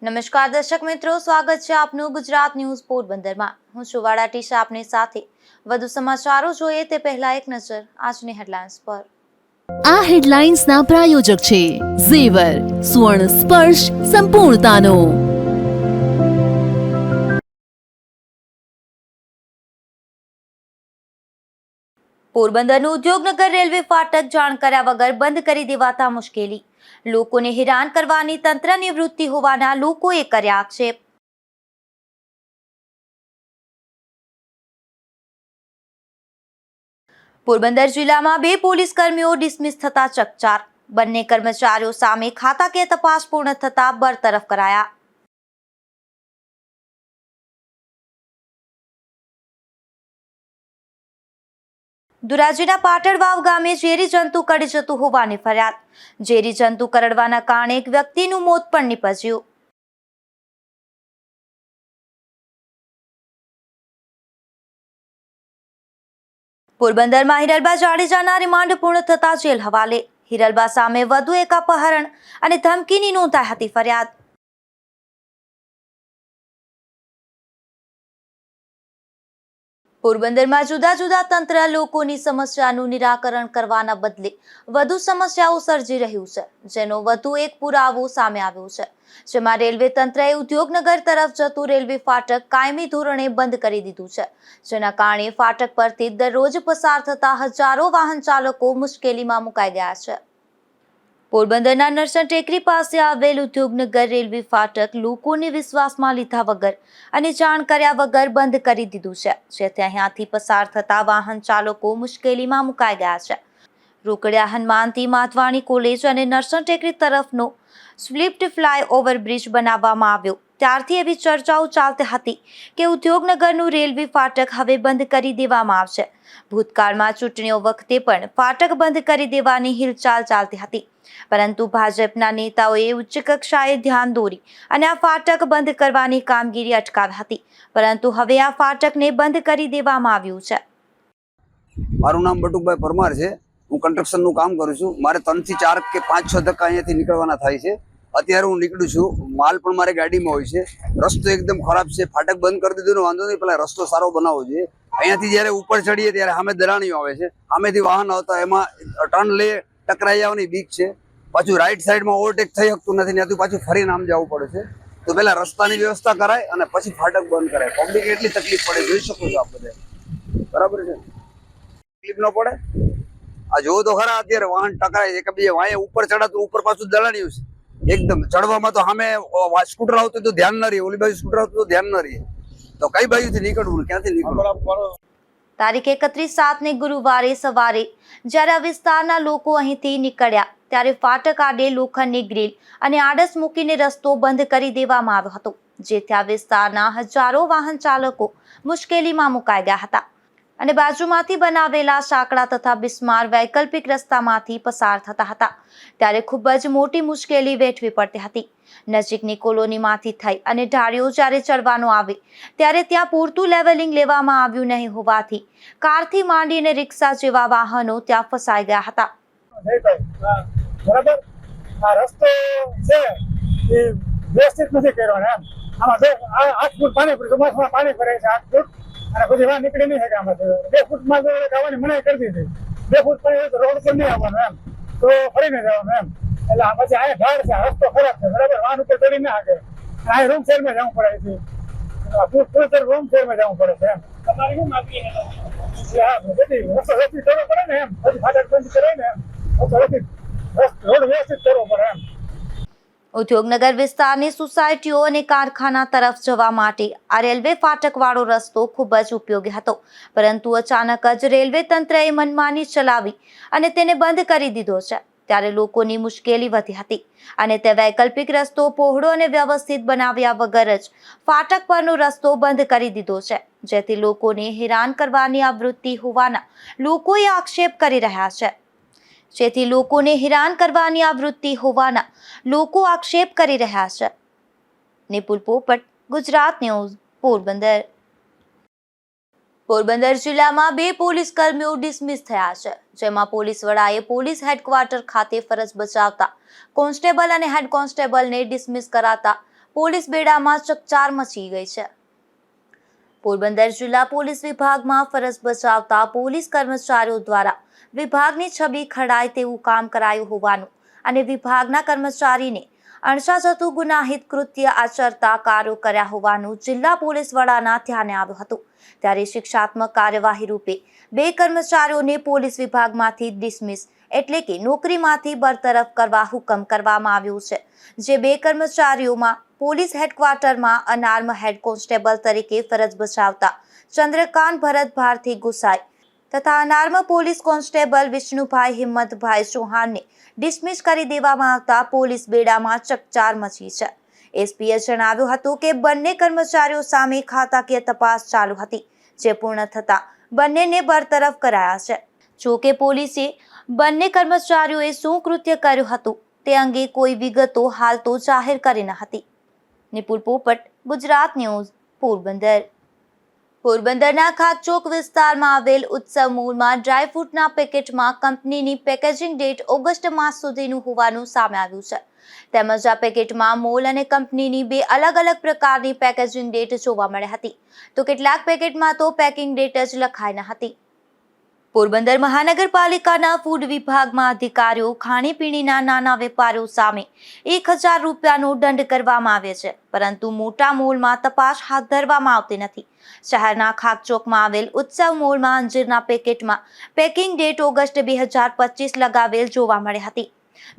નમસ્કાર દર્શક મિત્રો, સ્વાગત છે આપનું ગુજરાત ન્યૂઝ પોરબંદરમાં। હું છું વાડા ટીશા, આપની સાથે વધુ સમાચારો જોઈએ તે પહેલા એક નજર આજની હેડલાઇન્સ પર। આ હેડલાઇન્સના પ્રાયોજક છે ઝેવર, સુવર્ણ સ્પર્શ સંપૂર્ણતાનો। પોરબંદરનું ઉદ્યોગનગર રેલવે ફાટક જાણ કર્યા વગર બંધ કરી દેવાતા મુશ્કેલી, લોકોને હેરાન કરવાની તંત્રની વૃત્તિ હોવાના લોકોએ કર્યા આક્ષેપ। પોરબંદર જિલ્લામાં 2 પોલીસ કર્મીઓ ડિસમિસ થતા ચકચાર, બંને કર્મચારીઓ સામે ખાતાકીય તપાસ પૂર્ણ થતા બરતરફ કરાયા। ધોરાજીના પાટણવાવ ગામે ઝેરી જંતુ કરડી જતું હોવાની ફરિયાદ, ઝેરી જંતુ કરડવાના કારણે એક વ્યક્તિનું મોત પણ નીપજ્યું। પોરબંદરમાં હિરલબા જાડેજાના રિમાન્ડ પૂર્ણ થતા જેલ હવાલે, હિરલબા સામે વધુ એક અપહરણ અને ધમકીની નોંધાઈ હતી ફરિયાદ। પોરબંદરમાં જુદા જુદા તંત્ર લોકોની સમસ્યાનું નિરાકરણ કરવાના બદલે વધુ સમસ્યાઓ સર્જી રહ્યું છે, જેનો વધુ એક પુરાવો સામે આવ્યો છે, જેમાં રેલવે તંત્રએ ઉદ્યોગનગર તરફ જતું રેલવે ફાટક કાયમી ધોરણે બંધ કરી દીધું છે, જેના કારણે ફાટક પરથી દરરોજ પસાર થતા હજારો વાહન ચાલકો મુશ્કેલીમાં મુકાઈ ગયા છે। પોરબંદરના નરસણ ટેકરી પાસે આવેલ ઉદ્યોગનગર રેલવે ફાટક લોકોને વિશ્વાસમાં લીધા વગર અને જાણ કર્યા વગર બંધ કરી દીધું છે, જેથી અહીંયાથી પસાર થતા વાહન ચાલકો મુશ્કેલીમાં મુકાઈ ગયા છે। રોકડિયા હનુમાનથી માધવાણી કોલેજ અને નરસણ ટેકરી તરફનો સ્પ્લિટ ફ્લાય ઓવરબ્રિજ બનાવવામાં આવ્યો ત્યારથી એવી ચર્ચાઓ ચાલતી હતી કે ઉદ્યોગનગરનું રેલવે ફાટક હવે બંધ કરી દેવામાં આવશે। ભૂતકાળમાં ચૂંટણીઓ વખતે પણ ફાટક બંધ કરી દેવાની હિલચાલ ચાલતી હતી, પરંતુ ભાજપના નેતાઓએ ઉચ્ચ કક્ષાએ ધ્યાન દોરી અને આ ફાટક બંધ કરવાની કામગીરી અટકાવી હતી, પરંતુ હવે આ ફાટકને બંધ કરી દેવામાં આવ્યું છે। મારું નામ બટુકભાઈ પરમાર છે। હું કન્સ્ટ્રક્શનનું કામ કરું છું। મારે 3 થી 4 કે 5-6 ધક્કા અહીંયાથી નીકળવાના થાય છે। અત્યારે હું નીકળું છું, માલ પણ મારે ગાડીમાં હોય છે। રસ્તો એકદમ ખરાબ છે, ફાટક બંધ કરી દીધું વાંધો નહીં, પેલા રસ્તો સારો બનાવવો જોઈએ। અહીંયાથી જ્યારે ઉપર ચડીએ ત્યારે સામે દરાણીઓ આવે છે, સામેથી વાહન આવતા એમાં ટર્ન લે ટકરાઈ જવાની બીક છે। પાછું રાઈટ સાઈડમાં ઓવરટેક થઈ શકતું નથી, ત્યાંથી પાછું ફરીને આમ જવું પડે છે। તો પહેલા રસ્તાની વ્યવસ્થા કરાય અને પછી ફાટક બંધ કરાય। પબ્લિક એટલી તકલીફ પડે, જોઈ શકો છો આપ બધે, બરાબર છે, તકલીફ ન પડે। આ જોવો તો ખરા, અત્યારે વાહન ટકરાય છે, કે વાય ઉપર ચડાતું ઉપર પાછું દલાણ્યું છે, એકદમ ચડવામાં તો સામે સ્કૂટર આવતું તો ધ્યાન ન રહે, ઓલી બાજુ સ્કૂટર આવતું તો ધ્યાન ન રહે, તો કઈ બાજુથી નીકળવું, ક્યાંથી નીકળવું। તારીખ 31/7ને ગુરુવારે સવારે જ્યારે આ વિસ્તારના લોકો અહીંથી નીકળ્યા ત્યારે ફાટક આડે લોખંડની ગ્રીલ અને આડસ મૂકીને રસ્તો બંધ કરી દેવામાં આવ્યો હતો, જેથી આ વિસ્તારના હજારો વાહન ચાલકો મુશ્કેલીમાં મુકાઈ ગયા હતા અને બાજુમાંથી બનાવેલા સાંકડા તથા બિસ્માર વૈકલ્પિક રસ્તામાંથી પસાર થતા હતા ત્યારે ખૂબ જ મોટી મુશ્કેલી વેઠવી પડતી હતી। નજીકની કોલોનીમાંથી થઈ અને ઢાળીઓ જ્યારે ચડવાનો આવે ત્યારે ત્યાં પૂરતું લેવલિંગ લેવામાં આવ્યું નહીં હોવાથી કારથી માંડીને રિક્ષા જેવા વાહનો ત્યાં ફસાઈ ગયા હતા। બરાબર, આ રસ્તો છે એ વ્યવસ્થિત નથી કર્યો ને, આમાં 8 ફૂટ પાણી પડે, ચોમાસામાં પાણી ભરાય છે 8 ફૂટ, અને પછી વાહ નીકળી નહીં શકે આમાં। 2 ફૂટમાં જો જવાની મનાઈ કરી દીધી, 2 ફૂટ પાણી તો રોડ પર નહીં આવવાનું તો ફરીને જવાનું એટલે પછી અહીંયા ઢાળ છે, રસ્તો ખરાબ છે, બરાબર, વાહન ઉપર ચડી ના શકે, આ રૂમ શેરમાં જવું પડે છે, રૂમ શેરમાં જવું પડે છે તમારે શું માગી બધી રસ્તો વ્યવસ્થિત કરવો પડે ને પછી ફાટક બંધ કરે ને રોડ વ્યવસ્થિત કરવો પડે ઉદ્યોગનગર વિસ્તારની સોસાયટીઓ અને કારખાના તરફ જવા માટે આ રેલવે ફાટકવાળો રસ્તો ખૂબ જ ઉપયોગી હતો, પરંતુ અચાનક જ રેલવે તંત્રએ મનમાની ચલાવી અને તેને બંધ કરી દીધો છે, ત્યારે લોકોની મુશ્કેલી વધી હતી અને તે વૈકલ્પિક રસ્તો પહોળો અને વ્યવસ્થિત બનાવ્યા વગર જ ફાટક પરનો રસ્તો બંધ કરી દીધો છે, જેથી લોકોને હેરાન કરવાની આ વૃત્તિ હોવાના લોકોએ આક્ષેપ કરી રહ્યા છે। જેથી લોકોને હેરાન કરવાની આ વૃત્તિ હોવાના લોકો આક્ષેપ કરી રહ્યા છે। નિપુલ પોપટ, ગુજરાત ન્યૂઝ, પોરબંદર। પોરબંદર જિલ્લામાં 2 પોલીસ કર્મીઓ ડિસમિસ થયા છે, જેમાં પોલીસ વડાએ પોલીસ હેડક્વાર્ટર ખાતે ફરજ બજાવતા કોન્સ્ટેબલ અને હેડ કોન્સ્ટેબલને ડિસમિસ કરાતા પોલીસ બેડામાં ચકચાર મચી ગઈ છે. પોરબંદર જિલ્લા પોલીસ વિભાગમાં ફરજ બજાવતા પોલીસ કર્મચારીઓ દ્વારા વિભાગની છબી ખડાય તેવું કામ કરાયું હોવાનું અને વિભાગના કર્મચારીને અણસા જતું ગુનાહિત કૃત્ય આચરતા કાર્યો કર્યા હોવાનું જિલ્લા પોલીસ વડાના ધ્યાને આવ્યું હતું. ત્યારે શિક્ષાત્મક કાર્યવાહી રૂપે 2 કર્મચારીઓને પોલીસ વિભાગમાંથી ડિસમિસ એટલે કે નોકરીમાંથી બરતરફ કરવા હુકમ કરવામાં આવ્યો છે. જે 2 કર્મચારીઓમાં પોલીસ હેડક્વાર્ટરમાં અનાર્મ હેડ કોન્સ્ટેબલ તરીકે ફરજ બજાવતા ચંદ્રકાંત ભરત ભારતી ગુસાઈ તથા unarmed police constable Vishnubhai Himmatbhai ચૌહાણને ડિસમિસ કરી દેવામાં આવતા પોલીસ બેડામાં ચકચાર મચી છે. એસપીએ જણાવ્યું હતું કે બંને કર્મચારીઓ સામે ખાતાકીય તપાસ ચાલુ હતી, જે પૂર્ણ થતા બંનેને બરતરફ કરાયા છે. જોકે પોલીસે બંને કર્મચારીઓએ શું કૃત્ય કર્યું હતું તે અંગે કોઈ વિગતો હાલ તો જાહેર કરી ન હતી. નિપુલ પોપટ, ગુજરાત ન્યૂઝ, પોરબંદર. પોરબંદરના ખાકચોક વિસ્તારમાં આવેલ ઉત્સવ મોલમાં ડ્રાયફ્રૂટના પેકેટમાં કંપનીની પેકેજિંગ ડેટ ઓગસ્ટ માસ સુધીનું હોવાનું સામે આવ્યું છે. તેમજ આ પેકેટમાં મોલ અને કંપનીની 2 અલગ અલગ પ્રકારની પેકેજિંગ ડેટ જોવા મળી હતી, તો કેટલાક પેકેટમાં તો પેકિંગ ડેટ જ લખાઈ ન હતી. પોરબંદર મહાનગરપાલિકાના ફૂડ વિભાગમાં અધિકારીઓ ખાણીપીણીના નાના વેપારીઓ સામે 1000 રૂપિયાનો દંડ કરવામાં આવે છે, પરંતુ મોટા મોલમાં તપાસ હાથ ધરવામાં આવતી નથી. શહેરના ખાકચોકમાં આવેલ ઉત્સવ મોલમાં અંજીરના પેકેટમાં પેકિંગ ડેટ ઓગસ્ટ 2025 લગાવેલ જોવા મળી હતી.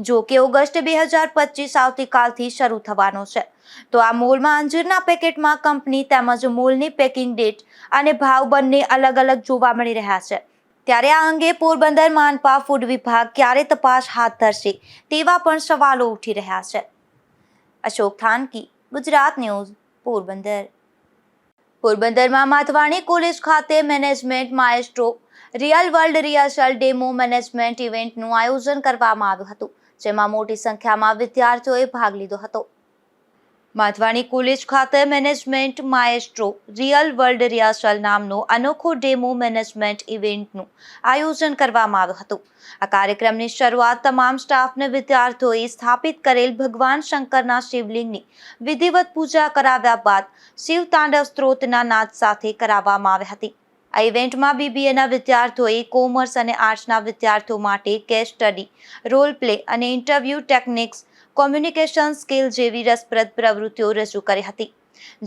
જો કે ઓગસ્ટ 2025 આવતીકાલથી શરૂ થવાનો છે, તો આ મોલમાં અંજીરના પેકેટમાં કંપની તેમજ મોલની પેકિંગ ડેટ અને ભાવ બંને અલગ અલગ જોવા મળી રહ્યા છે. ત્યારે આ અંગે પોરબંદર માનપા ફૂડ વિભાગ ક્યારે તપાસ હાથ ધરશે તેવા પણ સવાલો ઉઠી રહ્યા છે. અશોક થાનકી, ગુજરાત ન્યૂઝ, પોરબંદર. પોરબંદરમાં માધવાણી કોલેજ ખાતે management maestro real world rehearsal demo management ઇવેન્ટનું આયોજન કરવામાં આવ્યું હતું, જેમાં મોટી સંખ્યામાં વિદ્યાર્થીઓએ ભાગ લીધો હતો. માધવાણી કોલેજ ખાતે management maestro real world rehearsal નામનો અનોખો ડેમો મેનેજમેન્ટ ઇવેન્ટનું આયોજન કરવામાં આવ્યું હતું. આ કાર્યક્રમની શરૂઆત તમામ સ્ટાફને વિદ્યાર્થીઓએ સ્થાપિત કરેલ ભગવાન શંકરના શિવલિંગની વિધિવત પૂજા કરાવ્યા બાદ શિવ તાંડવ સ્ત્રોતના નાદ સાથે કરાવવામાં આવી હતી. આ ઇવેન્ટમાં બીબીએના વિદ્યાર્થીઓએ કોમર્સ અને આર્ટ્સના વિદ્યાર્થીઓ માટે કેસ સ્ટડી, રોલ પ્લે અને ઇન્ટરવ્યૂ ટેકનિક્સ, કોમ્યુનિકેશન સ્કિલ જેવી રસપ્રદ પ્રવૃત્તિઓ રજૂ કરી હતી,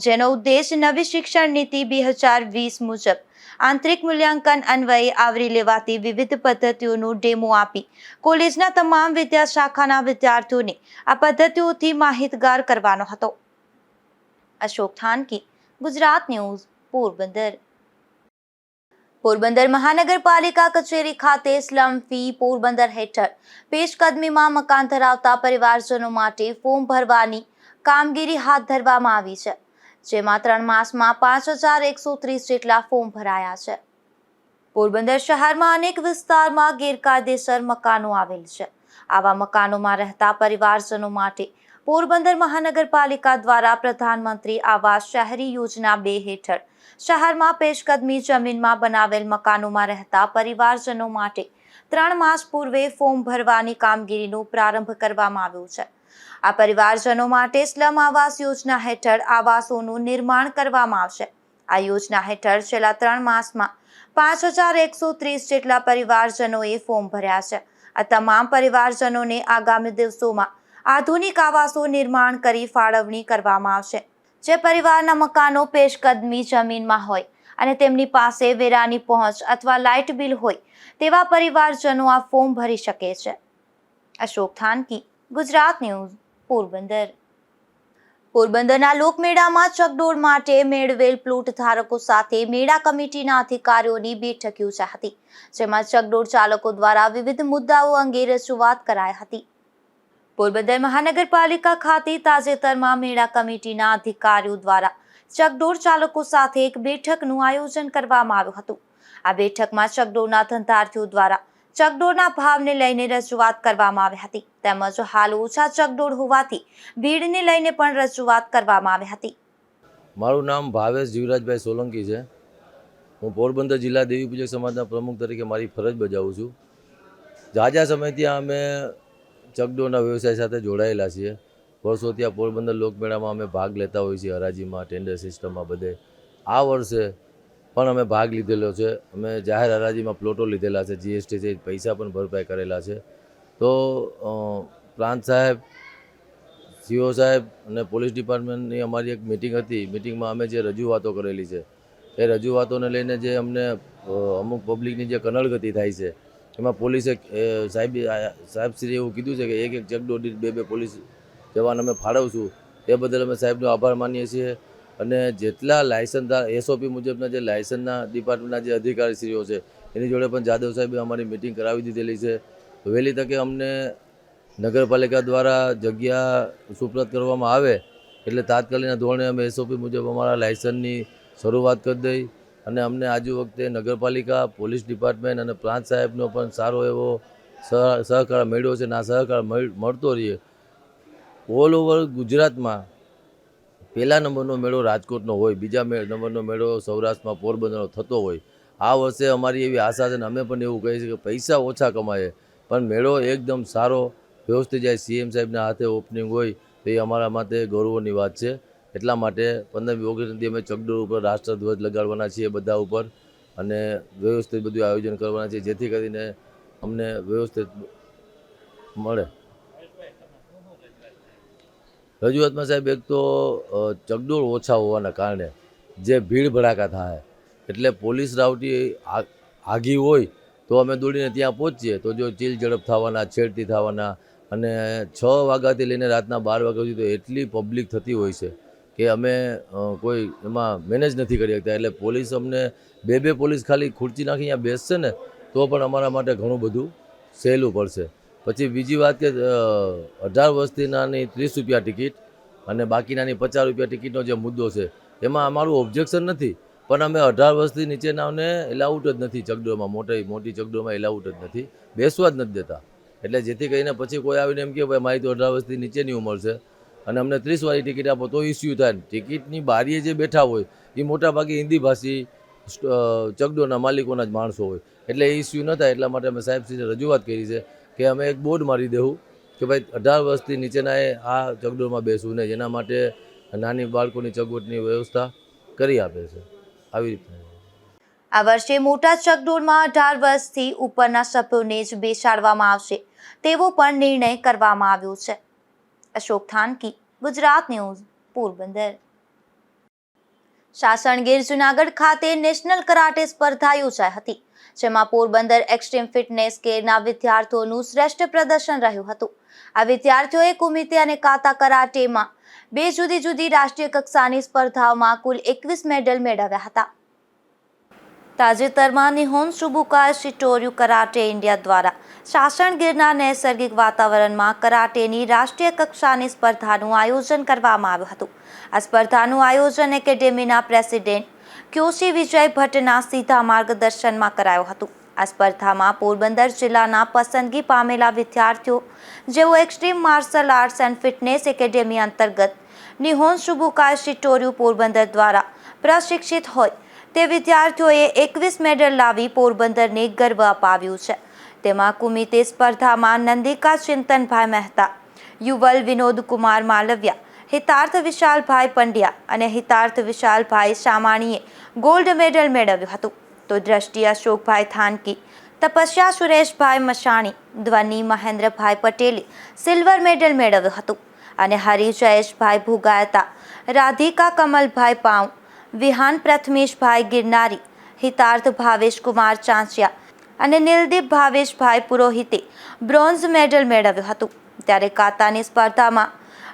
જેનો ઉદ્દેશ નવી શિક્ષણ નીતિ 2020 મુજબ આંતરિક મૂલ્યાંકન અન્વયે આવરી લેવાતી વિવિધ પદ્ધતિઓનો ડેમો આપી કોલેજના તમામ વિદ્યાશાખાના વિદ્યાર્થીઓને આ પદ્ધતિઓથી માહિતગાર કરવાનો હતો. અશોક થાનકી, ગુજરાત ન્યૂઝ, પોરબંદર. પોરબંદર મહાનગરપાલિકા કચેરી ખાતે સ્લમ ફી પોરબંદર હેઠળ પેશકદમીમાં મકાન ધરાવતા પરિવારજનો માટે ફોર્મ ભરવાની કામગીરી હાથ ધરવામાં આવી છે, જેમાં 3 માસમાં 5130 જેટલા ફોર્મ ભરાયા છે. પોરબંદર શહેરમાં અનેક વિસ્તારમાં ગેરકાયદેસર મકાનો આવેલ છે. આવા મકાનોમાં રહેતા પરિવારજનો માટે પોરબંદર મહાનગરપાલિકા દ્વારા પ્રધાનમંત્રી આવાસ શહેરી યોજના 2 હેઠળ શહેરમાં પેશકદમી જમીનમાં બનાવેલ મકાનોમાં રહેતા પરિવારજનો માટે 3 માસ પૂર્વે ફોર્મ ભરવાની કામગીરીનો પ્રારંભ કરવામાં આવ્યો છે. આ પરિવારજનો માટે સ્લમ આવાસ યોજના હેઠળ આવાસોનું નિર્માણ કરવામાં આવશે. આ યોજના હેઠળ છેલ્લા 3 માસમાં 5130 જેટલા પરિવારજનોએ ફોર્મ ભર્યા છે. આ તમામ પરિવારજનોને આગામી દિવસોમાં આધુનિક આવાસો નિર્માણ કરી ફાળવણી કરવામાં આવશે. જે પરિવારના મકાનો પેશકદમી જમીનમાં હોય અને તેમની પાસે વેરાની પહોંચ અથવા લાઇટ બિલ હોય તેવા પરિવારજનો આ ફોર્મ ભરી શકે છે. અશોક થાનકી, ગુજરાત ન્યૂઝ, પોરબંદર. પોરબંદરના લોકમેળામાં ચકડોળ માટે મેળવેલ પ્લોટ ધારકો સાથે મેળા કમિટીના અધિકારીઓની બેઠક યોજાઈ હતી, જેમાં ચકડોળ ચાલકો દ્વારા વિવિધ મુદ્દાઓ અંગે રજૂઆત કરાઈ હતી. પોરબંદર મહાનગરપાલિકા ખાતે તાજેતરમાં મેળા કમિટીના અધિકારીઓ દ્વારા ચકડોળ ચાલકો સાથે એક બેઠકનું આયોજન કરવામાં આવ્યું હતું. આ બેઠકમાં ચકડોળના ધંધાર્થીઓ દ્વારા ચકડોળના ભાવને લઈને રજૂઆત કરવામાં આવી હતી, તેમજ હાલ ઓછા ચકડોળ હોવાથી ભીડને લઈને પણ રજૂઆત કરવામાં આવી હતી. મારું નામ ભાવેશ જીવરાજભાઈ સોલંકી છે. હું પોરબંદર જિલ્લા દેવી પૂજક સમાજના પ્રમુખ તરીકે મારી ફરજ બજાવું છું. જાજા સમયથી અમે ચકડોળના વ્યવસાય સાથે જોડાયેલા છીએ. વર્ષોથી આ પોરબંદર લોકમેળામાં અમે ભાગ લેતા હોઈએ છીએ, હરાજીમાં, ટેન્ડર સિસ્ટમમાં બધે. આ વર્ષે પણ અમે ભાગ લીધેલો છે. અમે જાહેર હરાજીમાં પ્લોટો લીધેલા છે, જીએસટી સહિત પૈસા પણ ભરપાઈ કરેલા છે. તો પ્રાંત સાહેબ, સીઓ સાહેબ અને પોલીસ ડિપાર્ટમેન્ટની અમારી એક મિટિંગ હતી. મિટિંગમાં અમે જે રજૂઆતો કરેલી છે એ રજૂઆતોને લઈને જે અમને અમુક પબ્લિકની જે કનડગતિ થાય છે એમાં પોલીસે સાહેબશ્રીએ એવું કીધું છે કે એક ચેકડોર દીઠ 2 પોલીસ જવાન અમે ફાળવશું. એ બદલ અમે સાહેબનો આભાર માનીએ છીએ. અને જેટલા લાયસન્સદાર એસઓપી મુજબના જે લાયસન્સના ડિપાર્ટમેન્ટના જે અધિકારીશ્રીઓ છે એની જોડે પણ જાદવ સાહેબે અમારી મિટિંગ કરાવી દીધેલી છે. વહેલી તકે અમને નગરપાલિકા દ્વારા જગ્યા સુપ્રત કરવામાં આવે એટલે તાત્કાલિક ધોરણે અમે એસઓપી મુજબ અમારા લાયસન્સની શરૂઆત કરી દઈ. અને અમને આજુ વખતે નગરપાલિકા, પોલીસ ડિપાર્ટમેન્ટ અને પ્રાંત સાહેબનો પણ સારો એવો સહકાર મળ્યો છે. અને આ સહકાર મળતો રહીએ. ઓલ ઓવર ગુજરાતમાં પહેલા નંબરનો મેળો રાજકોટનો હોય, બીજા નંબરનો મેળો સૌરાષ્ટ્રમાં પોરબંદરનો થતો હોય. આ વર્ષે અમારી એવી આશા છે અને અમે પણ એવું કહીએ છીએ કે પૈસા ઓછા કમાઈએ પણ મેળો એકદમ સારો વ્યવસ્થિત જાય. સીએમ સાહેબના હાથે ઓપનિંગ હોય તો એ અમારા માટે ગૌરવની વાત છે. એટલા માટે 15મી ઓગસ્ટથી અમે ચકડોળ ઉપર રાષ્ટ્રધ્વજ લગાડવાના છીએ બધા ઉપર અને વ્યવસ્થિત બધું આયોજન કરવાના છીએ જેથી કરીને અમને વ્યવસ્થિત મળે. રજૂઆતમાં સાહેબ એક તો ચકડોળ ઓછા હોવાના કારણે જે ભીડ ભડાકા થાય એટલે પોલીસ રાવટી આગી હોય તો અમે દોડીને ત્યાં પહોંચીએ તો જો ચીલ ઝડપ થવાના, છેડતી થવાના અને 6 વાગ્યાથી લઈને રાતના 12 વાગ્યા સુધી તો એટલી પબ્લિક થતી હોય છે કે અમે કોઈ એમાં મેનેજ નથી કરી શકતા. એટલે પોલીસ અમને 2 પોલીસ ખાલી ખુરચી નાખી અહીંયા બેસશે ને તો પણ અમારા માટે ઘણું બધું સહેલું પડશે. પછી બીજી વાત કે 18 વર્ષથી નાની 30 રૂપિયા ટિકિટ અને બાકીનાની 50 રૂપિયા ટિકિટનો જે મુદ્દો છે એમાં અમારું ઓબ્જેક્શન નથી પણ અમે 18 વર્ષથી નીચેનાઓને એલાઉટ જ નથી ચકડોળમાં, મોટી ચકડોળમાં એલાઉટ જ નથી, બેસવા જ નથી દેતા. એટલે જેથી કરીને પછી કોઈ આવીને એમ કહે ભાઈ મારી તો 18 વર્ષથી નીચેની ઉંમર છે અને અમને 30 વાળી ટિકિટ આપો તો ઇસ્યુ થાય. ટિકિટની બારીએ જે બેઠા હોય એ મોટાભાગે હિન્દી ભાષી ચકડોળના માલિકોના જ માણસો હોય એટલે એ ઇસ્યુ ન થાય. એટલા માટે અમે સાહેબશ્રીને રજૂઆત કરી છે કે અમે એક બોર્ડ મારી દેવું કે ભાઈ 18 વર્ષથી નીચેનાએ આ ચકડોળમાં બેસવું નહીં. જેના માટે નાની બાળકોની ચગવટની વ્યવસ્થા કરી આપે છે. આવી રીતે આ વર્ષે મોટા ચકડોળમાં 18 વર્ષથી ઉપરના સભ્યોને જ બેસાડવામાં આવશે તેવો પણ નિર્ણય કરવામાં આવ્યો છે. અશોક થાનકી, ગુજરાત ન્યૂઝ, પોરબંદર. સાસણગીર જુનાગઢ ખાતે નેશનલ કરાટે સ્પર્ધા યોજાઈ હતી જેમાં પોરબંદર એક્સ્ટ્રીમ ફિટનેસ કેરના વિદ્યાર્થીઓનું શ્રેષ્ઠ પ્રદર્શન રહ્યું હતું. આ વિદ્યાર્થીઓએ કુમિતે અને કાતા કરાટેમાં 2 જુદી જુદી રાષ્ટ્રીય કક્ષાની સ્પર્ધાઓમાં કુલ 21 મેડલ મેળવ્યા હતા. તાજેતરમાં Nihon Shubukai Shitoryu karate India દ્વારા સાસણગીરના નૈસર્ગિક વાતાવરણમાં કરાટેની રાષ્ટ્રીય કક્ષાની સ્પર્ધાનું આયોજન કરવામાં આવ્યું હતું. આ સ્પર્ધાનું આયોજન એકેડેમીના પ્રેસિડેન્ટ ક્યોસી વિજય ભટ્ટના સીધા માર્ગદર્શનમાં કરાયું હતું. આ સ્પર્ધામાં પોરબંદર જિલ્લાના પસંદગી પામેલા વિદ્યાર્થીઓ જેઓ extreme martial arts and fitness academy અંતર્ગત નિહોન સુબુકાય શિટોર્યુ પોરબંદર દ્વારા પ્રશિક્ષિત હોય તે વિદ્યાર્થીઓએ 21 મેડલ લાવી પોરબંદરને ગર્વ અપાવ્યું છે. તેમાં કુમિતે સ્પર્ધામાં નંદિકા ચિંતનભાઈ મહેતા, યુવલ વિનોદ કુમાર માલવ્યા, હિતાર્થ વિશાલભાઈ પંડ્યા અને હિતાર્થ વિશાલભાઈ સામાણીએ ગોલ્ડ મેડલ મેળવ્યું હતું. તો દ્રષ્ટિ અશોકભાઈ થાનકી, તપસ્યા સુરેશભાઈ મશાણી, ધ્વનિ મહેન્દ્રભાઈ પટેલે સિલ્વર મેડલ મેળવ્યું હતું અને હરિ જયેશભાઈ ભુગાયતા, રાધિકા કમલભાઈ પાઉ, વિહાન પ્રથમેશભાઈ ગિરનારી, હિતાર્થ ભાવેશકુમાર ચાંચિયા અને નિલદીપ ભાવેશભાઈ પુરોહિતે બ્રોન્ઝ મેડલ મેળવ્યું હતું. ત્યારે કાતાની સ્પર્ધામાં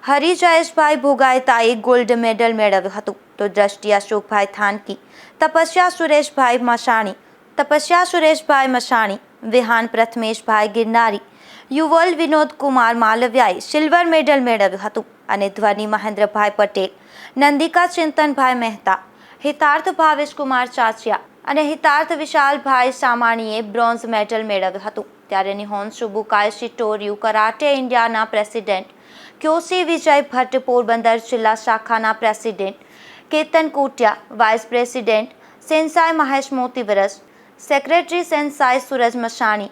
હરિ જયેશભાઈ ભોગાયતાએ ગોલ્ડ મેડલ મેળવ્યું હતું. તો દ્રષ્ટિ અશોકભાઈ થાનકી, તપસ્યા સુરેશભાઈ મશાણી, વિહાન પ્રથમેશભાઈ ગિરનારી, યુવલ વિનોદ કુમાર માલવ્યાએ સિલ્વર મેડલ મેળવ્યું હતું અને ધ્વનિ મહેન્દ્રભાઈ પટેલ, નંદિકા ચિંતનભાઈ મહેતા, હિતાર્થ ભાવેશકુમાર ચાચિયા અને હિતાર્થ વિશાલભાઈ સામાણીએ બ્રોન્ઝ મેડલ મેળવ્યું હતું. ત્યારે નિહોન સુબુકાય શિટોર્યુ કરાટે ઇન્ડિયાના પ્રેસિડેન્ટ ક્યોસી વિજય ભટ્ટ, પોરબંદર જિલ્લા શાખાના president Ketan Kotiya, vice president sensei Mahesh Motivaras, secretary sensei Suraj Mashani,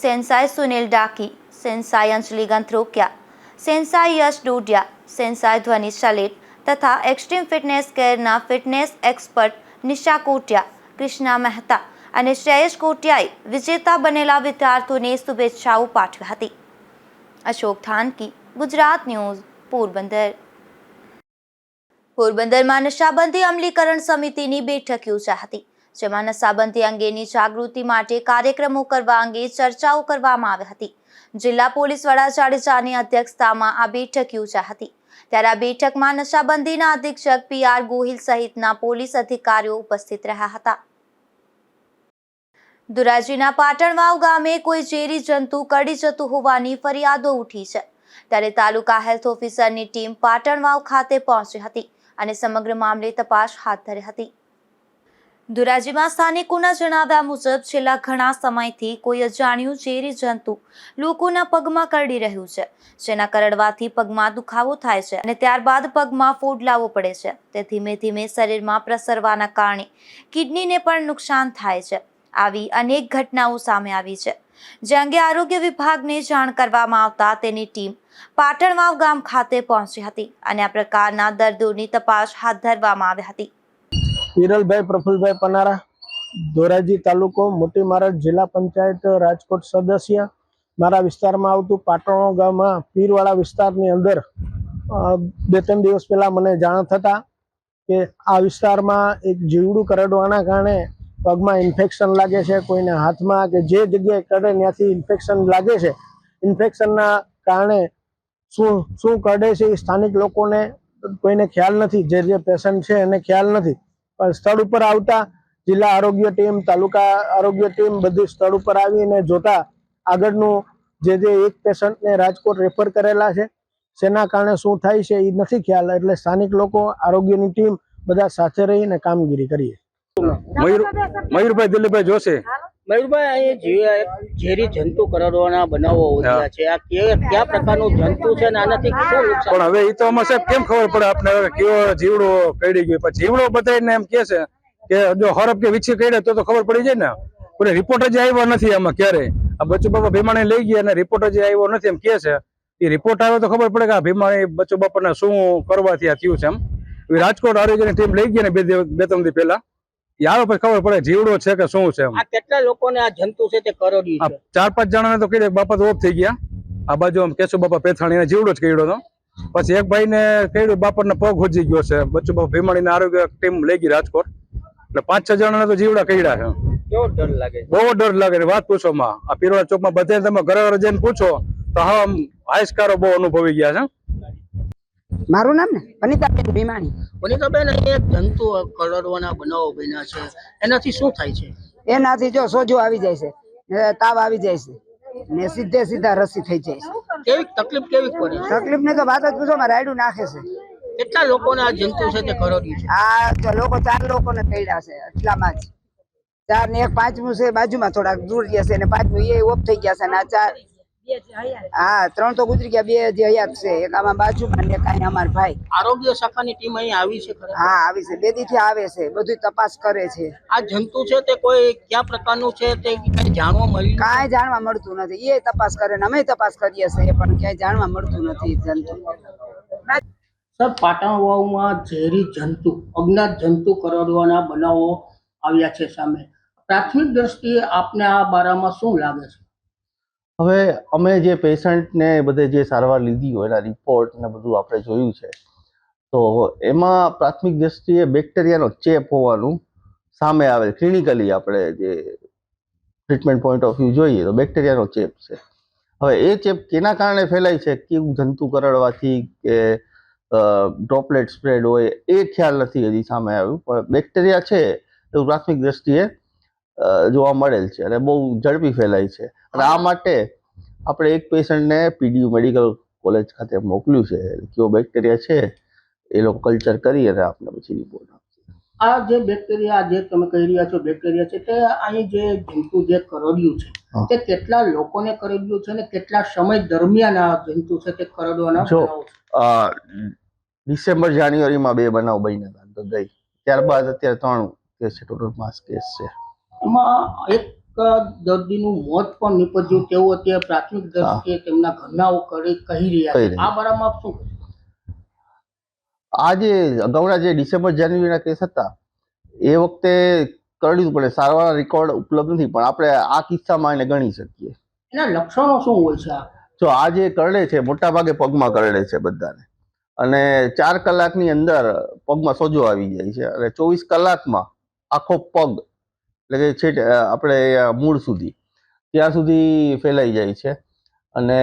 sensei Sunil Daki, sensei Anjali Ganthrokiya, sensei Yash Dodiya, sensei Dhvani Salet તથા એક્સ્ટ્રીમ ફિટનેસ કેરના ફિટનેસ એક્સપર્ટ નિશા કોટિયા, કૃષ્ણા મહેતા અને શ્રેયસ કોટિયાએ વિજેતા બનેલા વિદ્યાર્થીઓને શુભેચ્છાઓ પાઠવી હતી. અશોક થાનકી, ગુજરાત ન્યૂઝ, પોરબંદર. પોરબંદરમાં નશાબંધી અમલીકરણ સમિતિની બેઠક યોજાઈ હતી, જેમાં નશાબંધી અંગેની જાગૃતિ માટે કાર્યક્રમો કરવા અંગે ચર્ચાઓ કરવામાં આવી હતી. જિલ્લા પોલીસ વડા જાડેજાની અધ્યક્ષતામાં આ બેઠક યોજાઈ હતી. ત્યારે આ બેઠકમાં નશાબંધીના અધિક્ષક PR ગોહિલ સહિતના પોલીસ અધિકારીઓ ઉપસ્થિત રહ્યા હતા. ધોરાજીના પાટણવાવ ગામે કોઈ ઝેરી જંતુ કરડી જતું હોવાની ફરિયાદો ઉઠી છે. ત્યારે તાલુકા હેલ્થ ઓફિસરની ટીમ પાટણવાવ ખાતે પહોંચી હતી અને સમગ્ર મામલે તપાસ હાથ ધરી હતી. ધોરાજીમાં સ્થાનિકોના જણાવ્યા મુજબ છેલ્લા ઘણા સમયથી કોઈ અજાણ્યું ઝેરી જંતુ લોકોના પગમાં કરડી રહ્યું છે, જેના કરડવાથી પગમાં દુખાવો થાય છે અને ત્યારબાદ પગમાં ફોડલાવો પડે છે. તે ધીમે ધીમે શરીરમાં પ્રસરવાના કારણે કિડનીને પણ નુકસાન થાય છે. આવી અનેક ઘટનાઓ સામે આવી છે, જે અંગે આરોગ્ય વિભાગને જાણ કરવામાં આવતા તેની ટીમ પાટણવાવ ગામ ખાતે પહોંચી હતી અને આ પ્રકારના દર્દીઓની તપાસ હાથ ધરવામાં આવી હતી. વિરલભાઈ પ્રફુલભાઈ પનારા, ધોરાજી તાલુકો, મોટી મારડ, જિલ્લા પંચાયત રાજકોટ સદસ્ય. મારા વિસ્તારમાં આવતું પાટણવાવ ગામમાં પીરવાળા વિસ્તારની અંદર 2-3 દિવસ પહેલા મને જાણ થતા કે આ વિસ્તારમાં એક જીવડું કરડવાના કારણે પગમાં ઇન્ફેક્શન લાગે છે, કોઈને હાથમાં કે જે જગ્યાએ કરડે ત્યાંથી ઇન્ફેક્શન લાગે છે. ઇન્ફેક્શનના કારણે શું કરડે છે એ સ્થાનિક લોકોને કોઈને ખ્યાલ નથી, જે પેશન્ટ છે એને ખ્યાલ નથી. પણ સ્થળ ઉપર આવતા જિલ્લા આરોગ્ય ટીમ, તાલુકા આરોગ્ય ટીમ બધી સ્થળ ઉપર આવીને જોતા આગળનું જે એક પેશન્ટને રાજકોટ રેફર કરેલા છે, શેના કારણે શું થાય છે એ નથી ખ્યાલ. એટલે સ્થાનિક લોકો, આરોગ્યની ટીમ બધા સાથે રહીને કામગીરી કરીએ. મયુરભાઈ દિલીપભાઈ જોશી. મયુરભાઈ, અહીં ઝેરી જંતુ કરડવાના બનાવો વધ્યા છે. આ કયા પ્રકારનું જંતુ છે અને આનાથી શું નુકસાન? પણ હવે એ તો આમાં સાહેબ કેમ ખબર પડે આપણે હવે કયો જીવડો કરડી ગયો? પણ જીવડો બતાવીને એમ કે છે કે જો હરફ કે વીછી કરડે તો ખબર પડી જાય ને. પણ રિપોર્ટ જ આવ્યો નથી આમાં ક્યારેય. આ બચ્ચુ બાપા ભીમાણી લઈ ગયા અને રિપોર્ટ જ આવ્યો નથી એમ કે છે. એ રિપોર્ટ આવ્યો તો ખબર પડે કે આ ભીમાણી બચ્ચુ બાપાને શું કરવાથી આ થયું છે એમ. રાજકોટ આરોગ્યની ટીમ લઈ ગયા ને 2-3 દી પહેલા. યાર પછી ખબર પડે જીવડો છે કે શું છે એમ. આ કેટલા લોકોને આ જંતુ છે તે કરડ્યું છે? 4-5 જણાને તો કીધું, બાપા તો ઓફ થઈ ગયા. આ બાજુ આમ કેશુ બાપા પેથાણી જીવડો જ કર્યો હતો. પછી એક ભાઈ ને કહ્યું બાપાને પગ હોજી ગયો છે. બચ્ચુ બાપા ભીમાણી આરોગ્ય ટીમ લઈ ગઈ રાજકોટ. એટલે 5-6 જણાને તો જીવડા કર્યા છે. કેવો ડર લાગે? બહુ ડર લાગે. વાત પૂછો માં. આ પીરવાડા ચોકમાં બધે તમે ઘરે જઈને પૂછો તો હા હાઈસ્કારો બહુ અનુભવી ગયા છે. મારું નામ ને વનિતાબેન ભીમાણી. વનિતાબેન, એક જંતુ કરડવાના બનાવો બન્યા છે, એનાથી શું થાય છે? એનાથી જો સોજો આવી જાય છે, ને તાવ આવી જાય છે, ને સીધા રસી થઈ જાય છે. કેવી તકલીફ કેવી પડે? તકલીફ ને તો વાત જ પૂછો, માં રાયડું નાખે છે. કેટલા લોકોને આ જંતુ છે તે કરડ્યું છે? આ જો લોકો 4 લોકોને કર્યા છે એટલામાં જ. 4 ને 1 5મું છે બાજુમાં થોડાક દૂર ગયા છે, ને 5મું એ ઓફ થઈ ગયા છે. ને આ 4 હા 3 તો ગુજરી ગયા, 2 જે હયાત છે. એક આમાં બાજુમાં ને એક અહીં અમાર ભાઈ. આરોગ્ય શાખાની ટીમ અહીં આવી છે ખરા? હા આવી છે, 2 દીથી આવે છે, બધું તપાસ કરે છે. આ જંતુ છે તે કોઈ કયા પ્રકારનું છે તે કઈ જાણવા મળ્યું? કાંઈ જાણવા મળતું નથી. એ તપાસ કરે ને અમે તપાસ કરીએ છીએ, પણ ક્યાંય જાણવા મળતું નથી જંતુ. સર, પાટણવાવમાં ઝેરી જંતુ, અજ્ઞાત જંતુ કરડવાના બનાવો આવ્યા છે સામે. પ્રાથમિક દ્રષ્ટિએ આપને આ બારામાં શું લાગે છે? હવે અમે જે પેશન્ટને બધે જે સારવાર લીધી હોય એના રિપોર્ટ ને બધું આપણે જોયું છે, તો એમાં પ્રાથમિક દ્રષ્ટિએ બેક્ટેરિયાનો ચેપ હોવાનું સામે આવે. ક્લિનિકલી આપણે જે ટ્રીટમેન્ટ પોઈન્ટ ઓફ વ્યૂ જોઈએ તો બેક્ટેરિયાનો ચેપ છે. હવે એ ચેપ કેના કારણે ફેલાય છે, કેવું જંતુ કરડવાથી કે ડ્રોપલેટ સ્પ્રેડ હોય એ ખ્યાલ નથી હજી સામે આવ્યું. પણ બેક્ટેરિયા છે એવું પ્રાથમિક દ્રષ્ટિએ જોવા મળેલ છે અને બહુ ઝડપી ફેલાય છે. અને આ માટે આપણે એક પેશન્ટને PDU મેડિકલ કોલેજ ખાતે મોકલ્યું છે. કેવો બેક્ટેરિયા છે એ લોકો કલ્ચર કરી અને આપણે પછી રિપોર્ટ આપશે. આ જે બેક્ટેરિયા જે તમે કહી રહ્યા છો બેક્ટેરિયા છે, તે અહીં જે જંતુ જે કરડ્યું છે તે કેટલા લોકોને કરડ્યું છે અને કેટલા સમય દરમિયાન આ જંતુ છે તે કરડવાના બનાવો છે? ડિસેમ્બર જાન્યુઆરીમાં 2 બનાવ બન્યા હતા તો ગઈ. ત્યારબાદ અત્યારે 3 કેસ છે, ટોટલ 5 કેસ છે. એમાં એક દર્દીનું મોત પણ નીપજ્યું તેવું અત્યારે પ્રાથમિક દ્રષ્ટિએ તેમના ઘરનાઓ કહી રહ્યા છે. આ બારામાં આપ શું કહેશો? આ જે અગાઉના જે ડિસેમ્બર જાન્યુઆરીના કેસ હતા એ વખતે કરડ્યું પડે, સારવાર રેકોર્ડ ઉપલબ્ધ નથી, પણ આપણે આ કિસ્સામાં એને ગણી શકીએ. એના લક્ષણો શું હોય છે? જો આ જે કરડે છે મોટા ભાગે પગમાં કરડે છે બધાને, અને 4 કલાકની અંદર પગમાં સોજો આવી જાય છે, અને 24 કલાકમાં આખો પગ એટલે કે છેટ આપણે મૂળ સુધી ત્યાં સુધી ફેલાઈ જાય છે, અને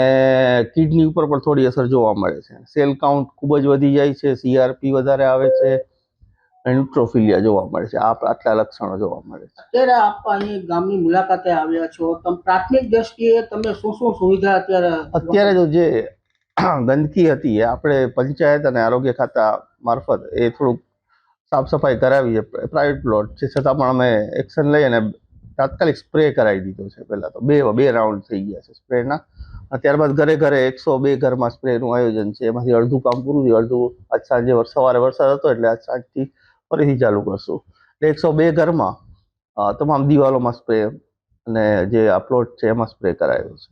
કિડની ઉપર પણ થોડી અસર જોવા મળે છે. સેલ કાઉન્ટ ખૂબ જ વધી જાય છે, CRP વધારે આવે છે, ન્યુટ્રોફિલિયા જોવા મળે છે. આટલા લક્ષણો જોવા મળે છે. અત્યારે આપ અહીં ગામની મુલાકાતે આવ્યા છો, તમે પ્રાથમિક દ્રષ્ટિએ તમે શું શું સુવિધા અત્યારે તો જે ગંદકી હતી એ આપણે પંચાયત અને આરોગ્ય ખાતા મારફત એ થોડુંક સાફ સફાઈ કરાવી છે. પ્રાઇવેટ પ્લોટ છે છતાં પણ અમે એક્શન લઈ અને તાત્કાલિક સ્પ્રે કરાવી દીધો છે. પહેલાં તો બે રાઉન્ડ થઈ ગયા છે સ્પ્રેના, ત્યારબાદ ઘરે ઘરે 102 ઘરમાં સ્પ્રેનું આયોજન છે. એમાંથી અડધું કામ પૂરું થયું, અડધું આજ સાંજે સવારે વરસાદ હતો એટલે આજ સાંજથી ફરીથી ચાલુ કરશું. એટલે 102 ઘરમાં તમામ દિવાલોમાં સ્પ્રે અને જે આ પ્લોટ છે એમાં સ્પ્રે કરાયો છે.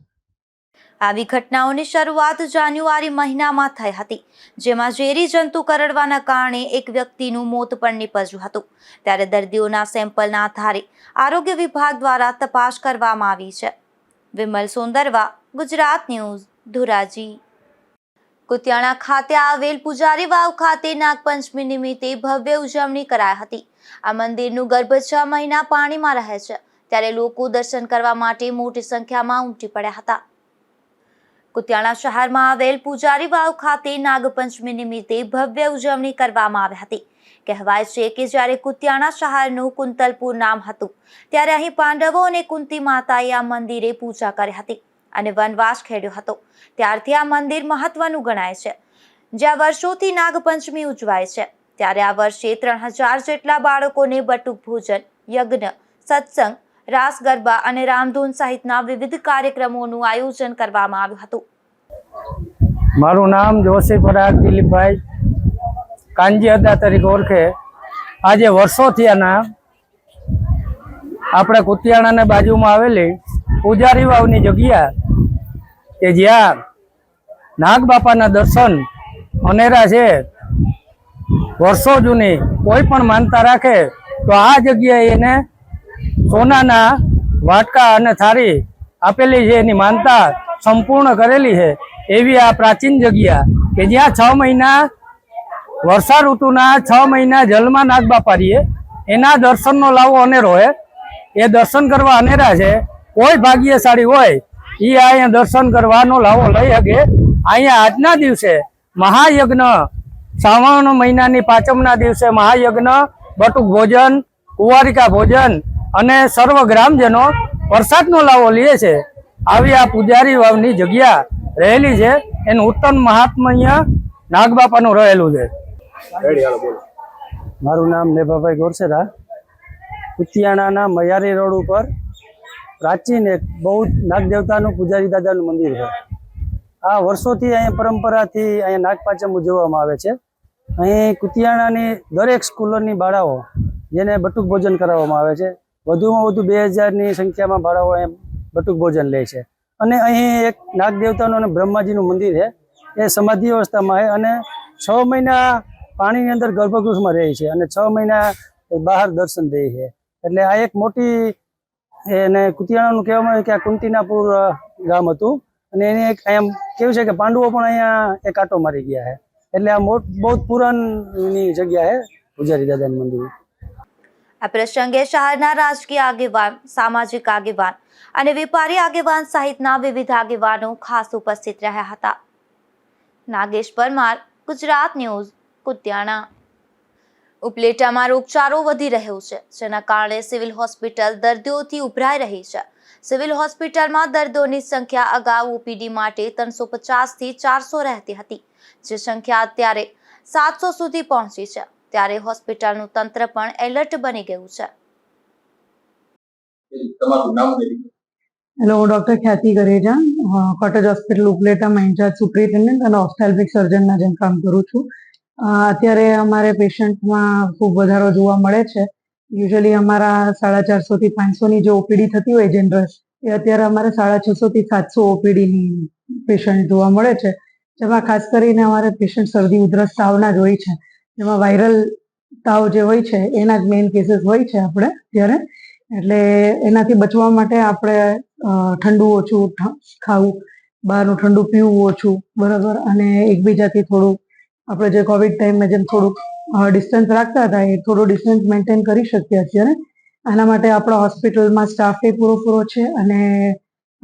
આવી ઘટનાઓની શરૂઆત જાન્યુઆરી મહિનામાં થઈ હતી, જેમાં ઝેરી જંતુ કરડવાના કારણે એક વ્યક્તિનું મોત પણ નીપજ્યું હતું. ત્યારે દર્દીઓના સેમ્પલના આધારે આરોગ્ય વિભાગ દ્વારા તપાસ કરવામાં આવી છે. વિમલ સોંદરવા, ગુજરાત ન્યૂઝ, ધોરાજી. કુતિયાણા ખાતે આવેલ પૂજારી વાવ ખાતે નાગપંચમી નિમિત્તે ભવ્ય ઉજવણી કરાઈ હતી. આ મંદિરનું ગર્ભ 6 મહિના પાણીમાં રહે છે, ત્યારે લોકો દર્શન કરવા માટે મોટી સંખ્યામાં ઉમટી પડ્યા હતા. કુતિયાણા શહેરમાં આવેલ પૂજારી વાવ ખાતે નાગપંચમી નિમિત્તે ભવ્ય ઉજવણી કરવામાં આવી હતી. કહેવાય છે કે જ્યારે કુતિયાણા શહેરનું કુંતલપુર નામ હતું, ત્યારે અહીં પાંડવો અને કુંતી માતાએ આ મંદિરે પૂજા કરી હતી અને વનવાસ ખેડ્યો હતો. ત્યારથી આ મંદિર મહત્વનું ગણાય છે, જ્યાં વર્ષોથી નાગપંચમી ઉજવાય છે. ત્યારે આ વર્ષે 3000 જેટલા બાળકોને બટુક ભોજન, યજ્ઞ, સત્સંગ, રાસ ગરબા અને રામધૂન સહિતના વિવિધ કાર્યક્રમોનું આયોજન કરવામાં આવ્યું હતું. મારું નામ જોશી પરાગ દિલીપભાઈ કાંજી અદા તરીકે ઓળખે. આજે વર્ષોથી આના આપણે કુતિયાણાની બાજુમાં આવેલી પૂજારી વાવની જગ્યા કે જ્યાં નાગ બાપાના દર્શન અનેરા છે. વર્ષો જૂની કોઈ પણ માનતા રાખે તો આ જગ્યાએ એને સોનાના વાટકા અને થાળી આપેલી છે, એની માનતા સંપૂર્ણ કરેલી છે. એવી આ પ્રાચીન જગ્યા કે જ્યાં 6 મહિના વર્ષા ઋતુના 6 મહિના જલમાં નાગ બાપા રહીએ, એના દર્શનનો લાવો અનેરો હોય. એ દર્શન કરવા અનેરા છે. કોઈ ભાગ્યશાળી હોય એ અહીંયા દર્શન કરવાનો લાવો લઈ શકે. અહીંયા આજના દિવસે મહાયજ્ઞ, શ્રાવણ મહિનાની 5મના દિવસે મહાયજ્ઞ, બટુક ભોજન, કુંવારિકા ભોજન અને સર્વ ગ્રામજનો પ્રસાદનો લાવો લે છે. આવી આ પૂજારી વાવની જગ્યા રહેલી છે, એનું ઉત્તમ મહાત્મય નાગબાપાનું રહેલું છે. મારું નામ નેભાભાઈ ગોરસેરા. કુતિયાણાના મયારી રોડ ઉપર પ્રાચીન એક બહુ નાગદેવતાનું પૂજારી દાદાનું મંદિર છે. આ વર્ષોથી અહીંયા પરંપરાથી અહીંયા નાગપાંચમ ઉજવવામાં આવે છે. અહીં કુતિયાણાની દરેક સ્કૂલોની બાળાઓ જેને બટુક ભોજન કરાવવામાં આવે છે. વધુમાં વધુ 2000ની સંખ્યામાં બાળાઓ અહીં બટુક ભોજન લે છે. અને અહીં એક નાગદેવતાનું અને બ્રહ્માજીનું મંદિર છે, એ સમાધિ અવસ્થામાં છે અને 6 મહિના પાણીની અંદર ગર્ભગૃહમાં રહે છે અને 6 મહિના બહાર દર્શન દે છે. એટલે આ એક મોટી એને કુતિયાણાનું કહેવામાં આવે કે આ કુંતીનાપુર ગામ હતું અને એને એક અહીંયા કેવું છે કે પાંડવો પણ અહીંયા એક આંટો મારી ગયા છે. એટલે આ બહુ પુરાણની જગ્યા છે પૂજારી દાદાનું મંદિર. આ પ્રસંગે શહેરના રાજકીય આગેવાન, સામાજિક આગેવાન અને વેપારી આગેવાન સહિતના વિવિધ આગેવાનો ખાસ ઉપસ્થિત રહ્યા હતા. નાગેશ પરમાર, ગુજરાત ન્યૂઝ, કુતિયાણા. ઉપલેટામાં રોગચાળો વધી રહ્યો છે, જેના કારણે સિવિલ હોસ્પિટલ દર્દીઓથી ઉભરાઈ રહી છે. સિવિલ હોસ્પિટલમાં દર્દીઓની સંખ્યા અગાઉ ઓપીડી માટે 350થી 400 રહેતી હતી, જે સંખ્યા અત્યારે 700 સુધી પહોંચી છે. ત્યારે હોસ્પિટલનું તંત્ર પણ એલર્ટ બની ગયું છે. હેલો, હું doctor Khyati Gareja, cottage hospital ઉપલેટામાં ઇન્ચાર્જ સુપ્રિન્ટેન્ડન્ટ અને ઓપ્થેલ્મિક સર્જનના જેમ કામ કરું છું. અત્યારે અમારે પેશન્ટમાં ખૂબ વધારો જોવા મળે છે યુઝ્યુઅલી અમારા 450 થી 500 ની જે ઓપીડી થતી હોય જનરલ, એ અત્યારે અમારે 650 થી 700 ઓપીડીની પેશન્ટ જોવા મળે છે. જેમાં ખાસ કરીને અમારે પેશન્ટ શરદી ઉધરસ તાવના જ હોય છે. જેમાં વાયરલ તાવ જે હોય છે એના જ મેઇન કેસીસ હોય છે આપણે ત્યારે. એટલે એનાથી બચવા માટે આપણે ઠંડુ ઓછું ખાવું, બહારનું ઠંડુ પીવું ઓછું, બરાબર, અને એકબીજાથી થોડું આપણે જે કોવિડ ટાઈમમાં જેમ થોડુંક ડિસ્ટન્સ રાખતા હતા એ થોડું ડિસ્ટન્સ મેન્ટેન કરી શકીએ અત્યારે. આના માટે આપણા હોસ્પિટલમાં સ્ટાફ એ પૂરો છે અને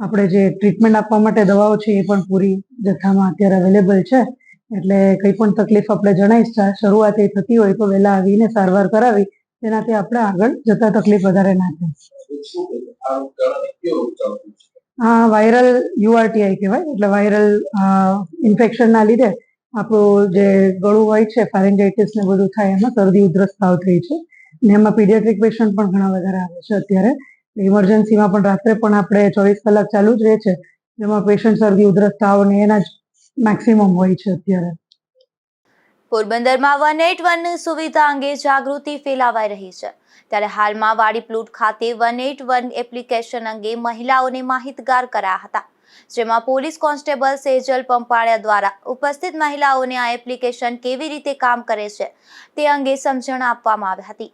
આપણે જે ટ્રીટમેન્ટ આપવા માટે દવાઓ છે એ પણ પૂરી જથ્થામાં અત્યારે અવેલેબલ છે. એટલે કંઈ પણ તકલીફ આપણે જણાવીશ, શરૂઆત એ થતી હોય તો વહેલા આવીને સારવાર કરાવી, તેનાથી આપણે આગળ જતા તકલીફ વધારે ના થાય. હા, વાયરલ યુઆરટીઆઈ કહેવાય. એટલે વાયરલ ઇન્ફેક્શનના લીધે આપણું જે ગળું હોય છે, ફેરેન્જાઇટિસ ને બધું થાય, એમાં શરદી ઉધરસ તાવ થઈ છે. ને એમાં પીડિયાટ્રિક પેશન્ટ પણ ઘણા વધારે આવે છે અત્યારે. ઇમરજન્સીમાં પણ રાત્રે પણ આપણે 24 કલાક ચાલુ જ રહે છે. જેમાં પેશન્ટ શરદી ઉધરસ તાવ ને એના જ મેક્સિમમ હોય છે અત્યારે. પોરબંદરમાં 181 સુવિધા અંગે જાગૃતિ ફેલાવાઈ રહી છે. ત્યારે હાલમાં વાડી પ્લોટ ખાતે 181 એપ્લિકેશન અંગે મહિલાઓને માહિતગાર કરાયા હતા. જેમાં પોલીસ કોન્સ્ટેબલ સેજલ પંપાળિયા દ્વારા ઉપસ્થિત મહિલાઓને આ એપ્લિકેશન કેવી રીતે કામ કરે છે તે અંગે સમજણ આપવામાં આવી હતી.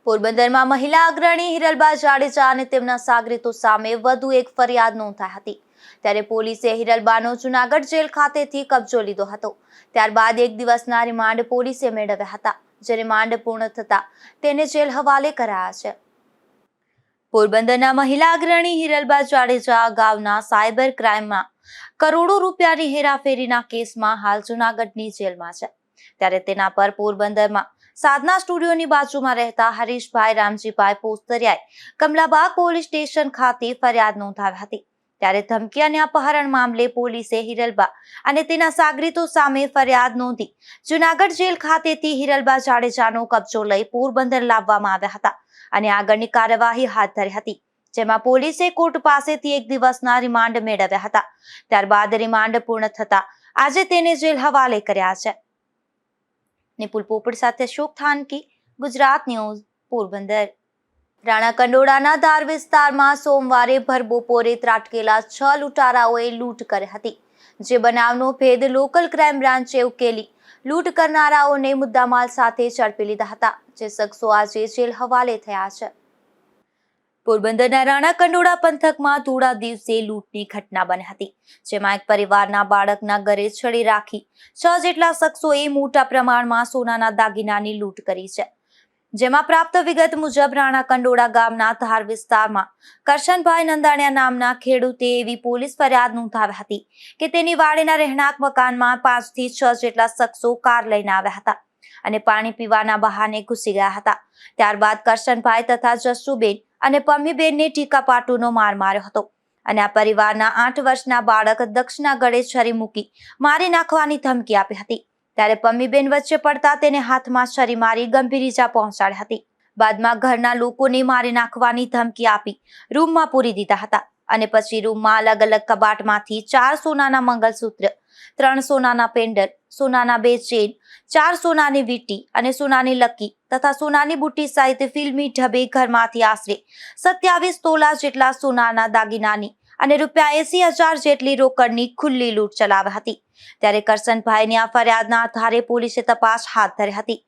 પોરબંદરમાં મહિલા અગ્રણી હિરલબા જાડેજા અને તેમના સાગરીતો સામે વધુ એક ફરિયાદ નોંધાઈ હતી. ત્યારે પોલીસે હિરલબાનો જૂનાગઢ જેલ ખાતેથી કબજો લીધો હતો. ત્યારબાદ એક દિવસના રિમાન્ડ પોલીસે મેળવ્યા હતા. જે રિમાન્ડ પૂર્ણ થતા તેને જેલ હવાલે કરાયા છે. પોરબંદરના મહિલા અગ્રણી હિરલબા જાડેજા અગાઉના સાયબર ક્રાઇમમાં કરોડો રૂપિયાની હેરાફેરીના કેસમાં હાલ જૂનાગઢની જેલમાં છે. ત્યારે તેના પર પોરબંદરમાં સાધના સ્ટુડિયોની બાજુમાં રહેતા હરીશભાઈ રામજીભાઈ પોસ્તરિયાએ કમલાબાગ પોલીસ સ્ટેશન ખાતે ફરિયાદ નોંધાવી હતી. ત્યારે ધમકી અને અપહરણ મામલે પોલીસે હિરલબા અને તેના સાગરીતો સામે ફરિયાદ નોંધી જૂનાગઢ જેલ ખાતેથી હિરલબા જાડેજાનો કબજો લઈ પોરબંદર લાવવામાં આવ્યા હતા અને આગળની કાર્યવાહી હાથ ધરી હતી. જેમાં પોલીસે કોર્ટ પાસેથી એક દિવસના રિમાન્ડ મેળવ્યા હતા. ત્યારબાદ રિમાન્ડ પૂર્ણ થતા આજે તેને જેલ હવાલે કર્યા છે. નિપુલ પોપટ સાથે શોક થાનકી, ગુજરાત ન્યૂઝ, પોરબંદર. રાણા કંડોળાના ધાર વિસ્તારમાં સોમવારે ભર બપોરે ત્રાટકેલા 6 લૂંટારાઓએ લૂંટ કરી હતી. જે બનાવનો ભેદ લોકલ ક્રાઇમ બ્રાન્ચે ઉકેલી લૂંટ કરનારાઓને મુદ્દામાલ સાથે ઝડપી લીધા હતા. જે શખ્સો આજે જેલ હવાલે થયા છે. પોરબંદરના રાણા કંડોળા પંથકમાં ધોળા દિવસે લૂંટની ઘટના બની હતી. જેમાં એક પરિવારના બાળકના ઘરે છડી રાખી 6 જેટલા શખ્સોએ મોટા પ્રમાણમાં સોનાના દાગીનાની લૂંટ કરી છે. જેમાં પ્રાપ્ત વિગત મુજબ રાણા કંડોળા ગામના ધાર વિસ્તારમાં કરશનભાઈ નંદાણિયા નામના ખેડૂતે એવી પોલીસ ફરિયાદ નોંધાવી હતી કે તેની વાડીના રહેણાંક મકાનમાં 5 થી 6 જેટલા શખ્સો કાર લઈને આવ્યા હતા અને પાણી પીવાના બહાને ઘૂસી ગયા હતા. ત્યારબાદ કરશનભાઈ તથા જસુબેન અને પમ્મીબેનને ટીકા પાટુનો માર માર્યો હતો અને આ પરિવારના 8 વર્ષના બાળક દક્ષના ગળે છરી મૂકી મારી નાખવાની ધમકી આપી હતી. ત્યારે પમ્મીબેન વચ્ચે પડતા તેને હાથમાં છરી મારી ગંભીર ઈજા પહોંચાડી હતી. બાદમાં ઘરના લોકોને મારી નાખવાની ધમકી આપી રૂમમાં પૂરી દીધા હતા અને પછી રૂમમાં અલગ અલગ કબાટમાંથી 4 સોનાના મંગલસૂત્ર, 3 સોનાના પેન્ડલ, સોનાના 2 ચેન, 4 સોનાની વીંટી અને સોનાની લકી તથા સોનાની બુટ્ટી સહિત ફિલ્મી ઢબે ઘરમાંથી આશરે 27 તોલા જેટલા સોનાના દાગીનાની અને ₹80,000 જેટલી રોકડની ખુલ્લી લૂંટ ચલાવી હતી. ત્યારે કરશનભાઈની આ ફરિયાદના આધારે પોલીસે તપાસ હાથ ધરી હતી.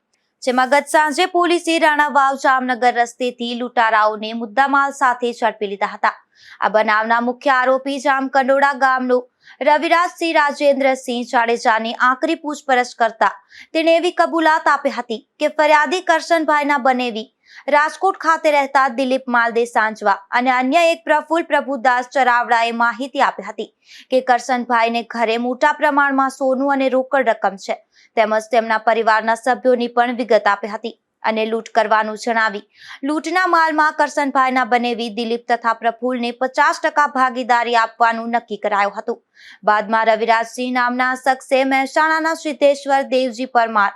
જેમાં ગત સાંજે પોલીસે રાણાવાવ જામનગર રસ્તેથી લૂંટારાઓને મુદ્દામાલ સાથે ઝડપી લીધા હતા. આ બનાવના મુખ્ય આરોપી જામકંડોળા ગામનો રવિરાજસિંહ રાજેન્દ્રસિંહ જાડેજાની આકરી પૂછપરછ કરતા તેણે એવી કબૂલાત આપી હતી કે ફરિયાદી કરશનભાઈના બનેવી રાજકોટ ખાતે રહેતા દિલીપ માલદે સાંજવા અને અન્ય એક પ્રફુલ્લ પ્રભુદાસ ચરાવડાએ માહિતી આપી હતી કે કરશનભાઈને ઘરે મોટા પ્રમાણમાં સોનું અને રોકડ રકમ છે તેમજ તેમના પરિવારના સભ્યોની પણ વિગત આપી હતી અને લૂંટ કરવાનું જણાવી લૂંટના માલમાં કરશનભાઈના બનેવી દિલીપ તથા પ્રફુલ્લને 50% ભાગીદારી આપવાનું નક્કી કરાયું હતું. બાદમાં રવિરાજસિંહ નામના શખ્સે મહેસાણાના સિદ્ધેશ્વર દેવજી પરમાર,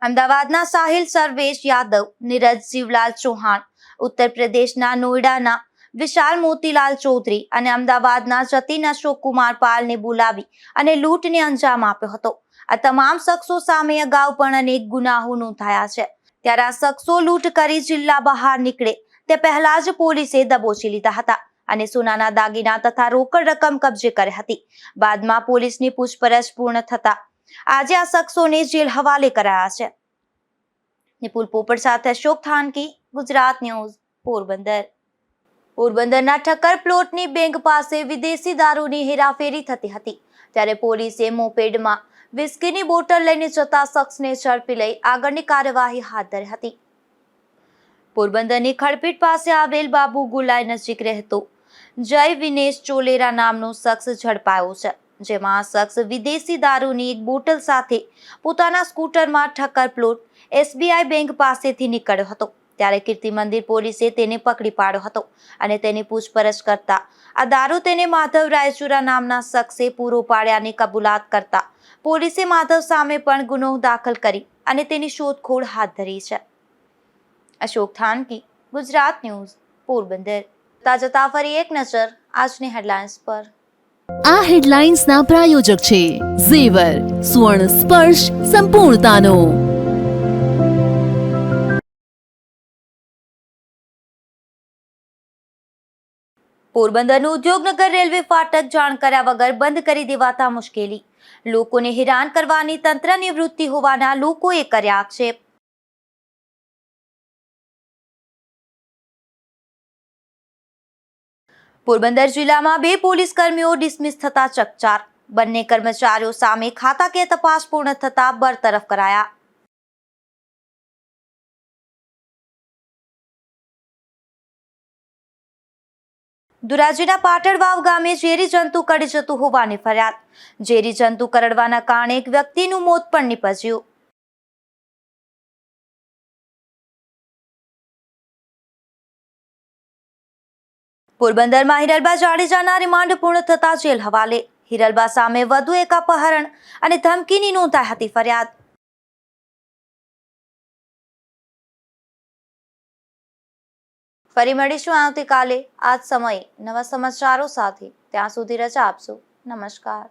અમદાવાદના સાહિલ સર્વેશ યાદવ, નીરજ જીવલાલ ચૌહાણ, ઉત્તર પ્રદેશના નોઈડાના વિશાલ મોતીલાલ ચૌધરી અને અમદાવાદના જતીન અશોક કુમાર પાલને બોલાવી અને લૂંટને અંજામ આપ્યો હતો. આ તમામ શખ્સો સામે અગાઉ પણ અનેક ગુનાઓ નોંધાયા છે. ત્યારે આ શખ્સો લૂંટ કરી જિલ્લા બહાર નીકળે તે પહેલા જ પોલીસે દબોચી લીધા હતા અને સોનાના દાગીના તથા રોકડ રકમ કબજે કરી હતી. બાદમાં પોલીસની પૂછપરછ પૂર્ણ થતા આજે આ શખ્સોને જેલ હવાલે કરાયા છે. નિપુલ પોપટ સાથે અશોક થાનકી, ગુજરાત ન્યૂઝ, પોરબંદર. પોરબંદરના ઠક્કર પ્લોટની બેંક પાસે વિદેશી દારૂની હેરાફેરી થતી હતી ત્યારે પોલીસે મોપેડમાં વિસ્કીની બોટલ લઈને જતા શખ્સને ઝડપી લઈ આગળની કાર્યવાહી હાથ ધરી હતી. પોરબંદરની ખડપીટ પાસે આવેલ બાબુ ગુલાઈ નજીક રહેતો જય વિનેશ ચોલેરા નામનો શખ્સ ઝડપાયો છે, જેમાં આ શખ્સ વિદેશી દારૂની એક બોટલ સાથે પોતાના સ્કૂટરમાં ઠક્કર પ્લોટ SBI બેંક પાસેથી નીકળ્યો હતો. ત્યારે કીર્તિ મંદિર પોલીસે તેને પકડી પાડ્યો હતો અને તેની પૂછપરછ કરતા આ દારૂ તેને માધવ રાયચુરા નામના શખ્સે પૂરો પાડ્યાની કબૂલાત કરતા પોલીસે માધવ સામે પણ ગુનો દાખલ કરી અને તેની શોધખોળ હાથ ધરી છે. અશોક થાનકી, ગુજરાત ન્યૂઝ, પોરબંદર. તાજતા ફરી એક નજર આજની હેડલાઇન્સ પર. આ હેડલાઇન્સના પ્રાયોજક છે ઝેવર, સુવર્ણ સ્પર્શ સંપૂર્ણતાનો. પોરબંદરનું ઉદ્યોગનગર રેલવે ફાટક જાણ કર્યા વગર બંધ કરી દેવાતા મુશ્કેલી. લોકોને હેરાન કરવાની તંત્રની વૃત્તિ હોવાના લોકોએ કર્યા આક્ષેપ. પોરબંદર જિલ્લામાં 2 પોલીસ કર્મીઓ ડિસમિસ થતા ચકચાર. બંને કર્મચારીઓ સામે ખાતાકીય તપાસ પૂર્ણ થતા બરતરફ કરાયા. ધોરાજીના પાટણવાવ ગામે ઝેરી જંતુ કરડી જતું હોવાની ફરિયાદ. ઝેરી જંતુ કરડવાના કારણે એક વ્યક્તિનું મોત પણ નીપજ્યું. પોરબંદરમાં હિરલબા જાડેજાના રિમાન્ડ પૂર્ણ થતા જેલ હવાલે. હિરલબા સામે વધુ એક અપહરણ અને ધમકીની નોંધાઈ હતી ફરિયાદ. ફરી મળીશું આવતીકાલે આ જ સમયે નવા સમાચારો સાથે. ત્યાં સુધી રજા આપશો. નમસ્કાર.